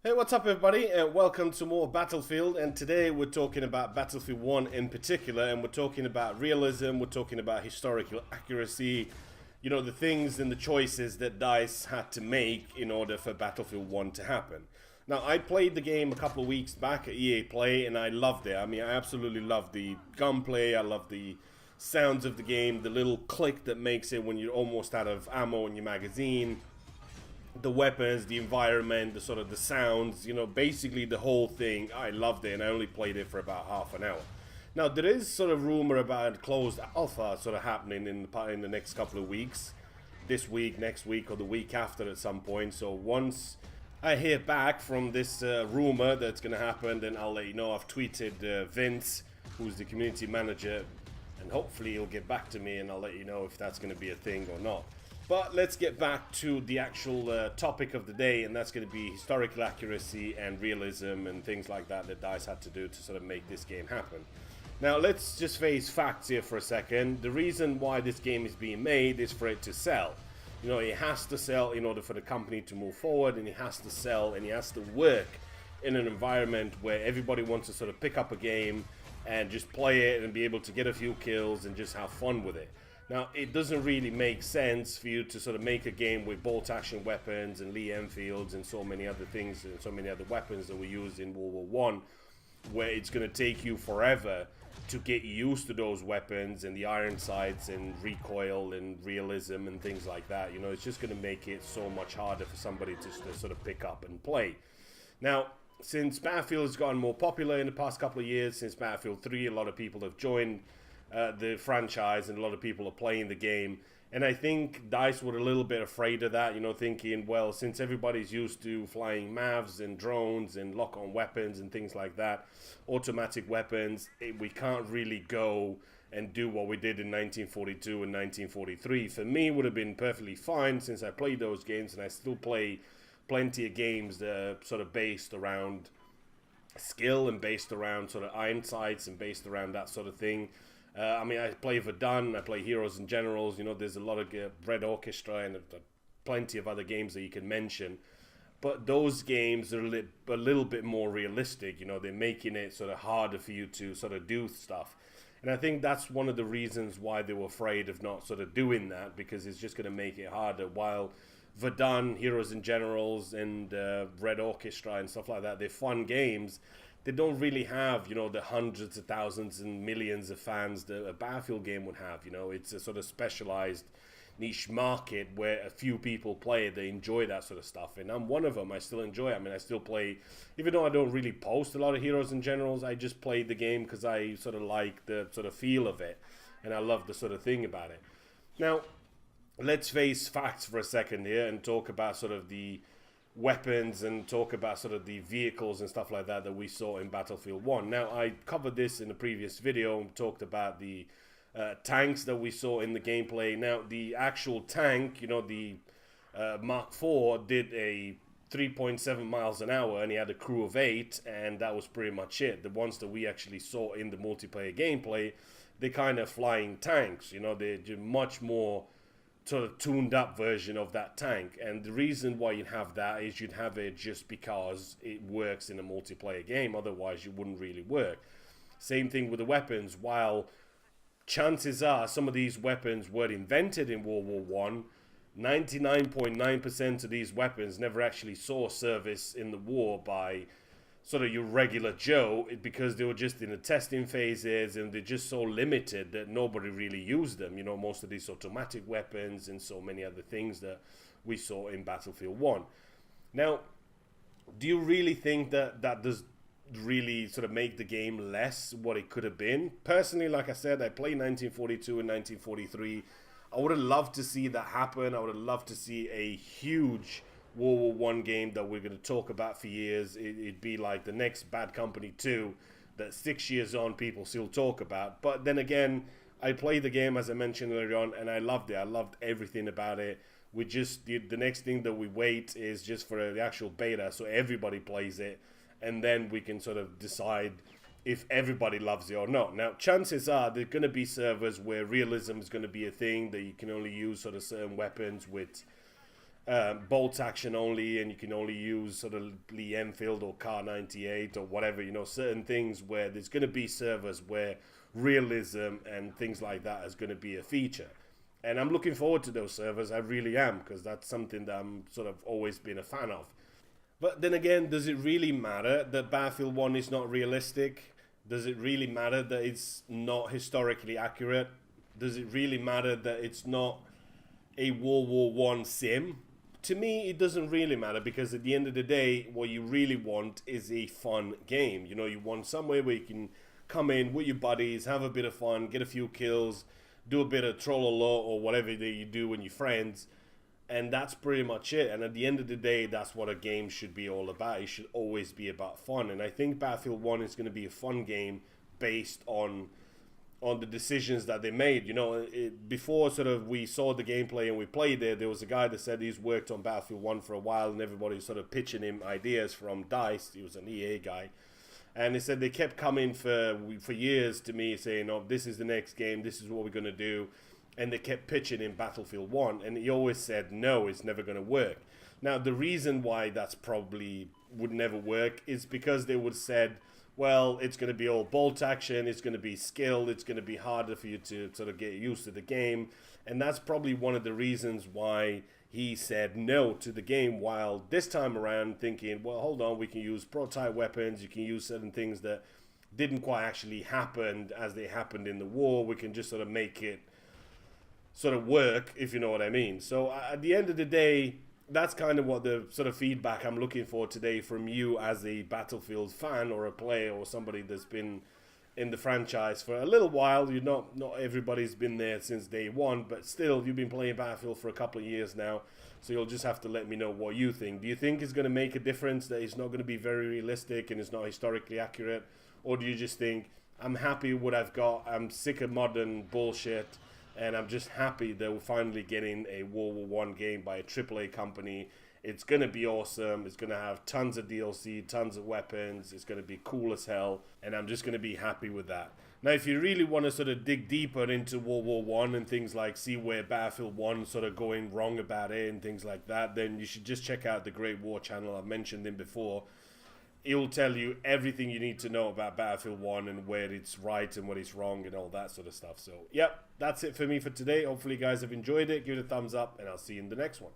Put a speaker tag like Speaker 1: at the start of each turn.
Speaker 1: Hey, what's up, everybody? Welcome to more Battlefield. And today we're talking about Battlefield 1 in particular, and we're talking about realism, we're talking about historical accuracy, you know, the things and the choices that DICE had to make in order for Battlefield 1 to happen. Now, I played the game a couple of weeks back at EA Play, and I loved it. I mean, I absolutely loved the gunplay, I love the sounds of the game, the little click that makes it when you're almost out of ammo in your magazine, the weapons, the environment, the sort of the sounds, you know, basically the whole thing. I loved it, and I only played it for about half an hour. Now, there is sort of rumor about a closed alpha sort of happening in the next couple of weeks. This week, next week, or the week after at some point. So once I hear back from this rumor that's going to happen, then I'll let you know. I've tweeted Vince, who's the community manager, and hopefully he'll get back to me, and I'll let you know if that's going to be a thing or not. But let's get back to the actual topic of the day, and that's going to be historical accuracy and realism and things like that that DICE had to do to sort of make this game happen. Now, let's just face facts here for a second. The reason why this game is being made is for it to sell. You know, it has to sell in order for the company to move forward, and it has to sell, and it has to work in an environment where everybody wants to sort of pick up a game and just play it and be able to get a few kills and just have fun with it. Now, it doesn't really make sense for you to sort of make a game with bolt-action weapons and Lee Enfields and so many other things and so many other weapons that were used in World War One, where it's going to take you forever to get used to those weapons and the iron sights and recoil and realism and things like that. You know, it's just going to make it so much harder for somebody to sort of pick up and play. Now, since Battlefield has gotten more popular in the past couple of years, since Battlefield 3, a lot of people have joined the franchise, and a lot of people are playing the game, and I think DICE were a little bit afraid of that, you know, thinking, well, since everybody's used to flying MAVs and drones and lock-on weapons and things like that, automatic weapons, we can't really go and do what we did in 1942 and 1943. For me, it would have been perfectly fine, since I played those games, and I still play plenty of games that are sort of based around skill and based around sort of iron sights and based around that sort of thing. I mean, I play Verdun, I play Heroes and Generals, you know, there's a lot of Red Orchestra and plenty of other games that you can mention. But those games are a little bit more realistic, you know, they're making it sort of harder for you to sort of do stuff. And I think that's one of the reasons why they were afraid of not sort of doing that, because it's just going to make it harder. While Verdun, Heroes and Generals, and Red Orchestra and stuff like that, they're fun games, they don't really have, you know, the hundreds of thousands and millions of fans that a Battlefield game would have. You know, it's a sort of specialized niche market where a few people play it, they enjoy that sort of stuff, and I'm one of them. I still enjoy it. I mean, I still play, even though I don't really post a lot of Heroes and Generals, I just play the game because I sort of like the sort of feel of it, and I love the sort of thing about it. Now, let's face facts for a second here and talk about sort of the weapons and talk about sort of the vehicles and stuff like that that we saw in Battlefield 1. Now, I covered this in a previous video and talked about the tanks that we saw in the gameplay. Now, the actual tank, you know, the Mark IV did a 3.7 miles an hour, and he had a crew of 8, and that was pretty much it. The ones that we actually saw in the multiplayer gameplay, they're kind of flying tanks, you know, they're much more sort of tuned up version of that tank. And the reason why you'd have that is you'd have it just because it works in a multiplayer game, otherwise it wouldn't really work. Same thing with the weapons. While chances are some of these weapons were invented in World War One, 99.9% of these weapons never actually saw service in the war by sort of your regular Joe, because they were just in the testing phases, and they're just so limited that nobody really used them. You know, most of these automatic weapons and so many other things that we saw in Battlefield 1. Now, do you really think that that does really sort of make the game less what it could have been? Personally, like I said, I played 1942 and 1943. I would have loved to see that happen. I would have loved to see a huge World War One game that we're going to talk about for years. It'd be like the next Bad Company 2 that 6 years on people still talk about. But then again, I played the game, as I mentioned earlier on, and I loved it. I loved everything about it. We just, the next thing that we wait is just for the actual beta, so everybody plays it, and then we can sort of decide if everybody loves it or not. Now, chances are there's going to be servers where realism is going to be a thing, that you can only use sort of certain weapons with bolt action only, and you can only use sort of Lee Enfield or Car 98 or whatever, certain things where there's going to be servers where realism and things like that is going to be a feature. And I'm looking forward to those servers, I really am, because that's something that I'm sort of always been a fan of. But then again, does it really matter that Battlefield 1 is not realistic? Does it really matter that it's not historically accurate? Does it really matter that it's not a World War One sim? To me, it doesn't really matter, because at the end of the day, what you really want is a fun game. You want somewhere where you can come in with your buddies, have a bit of fun, get a few kills, do a bit of troll or whatever that you do with your friends, and that's pretty much it. And at the end of the day, that's what a game should be all about. It should always be about fun. And I think Battlefield 1 is going to be a fun game based on the decisions that they made. Before sort of we saw the gameplay and we played it, there was a guy that said he's worked on Battlefield 1 for a while, and everybody was sort of pitching him ideas from DICE. He was an EA guy. And he said they kept coming for years to me saying, oh, this is the next game, this is what we're going to do. And they kept pitching in Battlefield 1. And he always said, no, it's never going to work. Now, the reason why that's probably would never work is because they would have said, well, it's going to be all bolt action, it's going to be skill, it's going to be harder for you to sort of get used to the game. And that's probably one of the reasons why he said no to the game, while this time around thinking, well, hold on, we can use prototype weapons, you can use certain things that didn't quite actually happen as they happened in the war, we can just sort of make it sort of work, if you know what I mean. So at the end of the day, that's kind of what the sort of feedback I'm looking for today from you as a Battlefield fan or a player or somebody that's been in the franchise for a little while. Not everybody's been there since day one, but still, you've been playing Battlefield for a couple of years now, so you'll just have to let me know what you think. Do you think it's going to make a difference that it's not going to be very realistic and it's not historically accurate? Or do you just think, I'm happy with what I've got, I'm sick of modern bullshit, and I'm just happy that we're finally getting a World War One game by a AAA company. It's going to be awesome. It's going to have tons of DLC, tons of weapons. It's going to be cool as hell. And I'm just going to be happy with that. Now, if you really want to sort of dig deeper into World War One and things like see where Battlefield 1 sort of going wrong about it and things like that, then you should just check out the Great War channel. I've mentioned him before. It will tell you everything you need to know about Battlefield 1 and where it's right and what it's wrong and all that sort of stuff. So, yep, that's it for me for today. Hopefully you guys have enjoyed it. Give it a thumbs up, and I'll see you in the next one.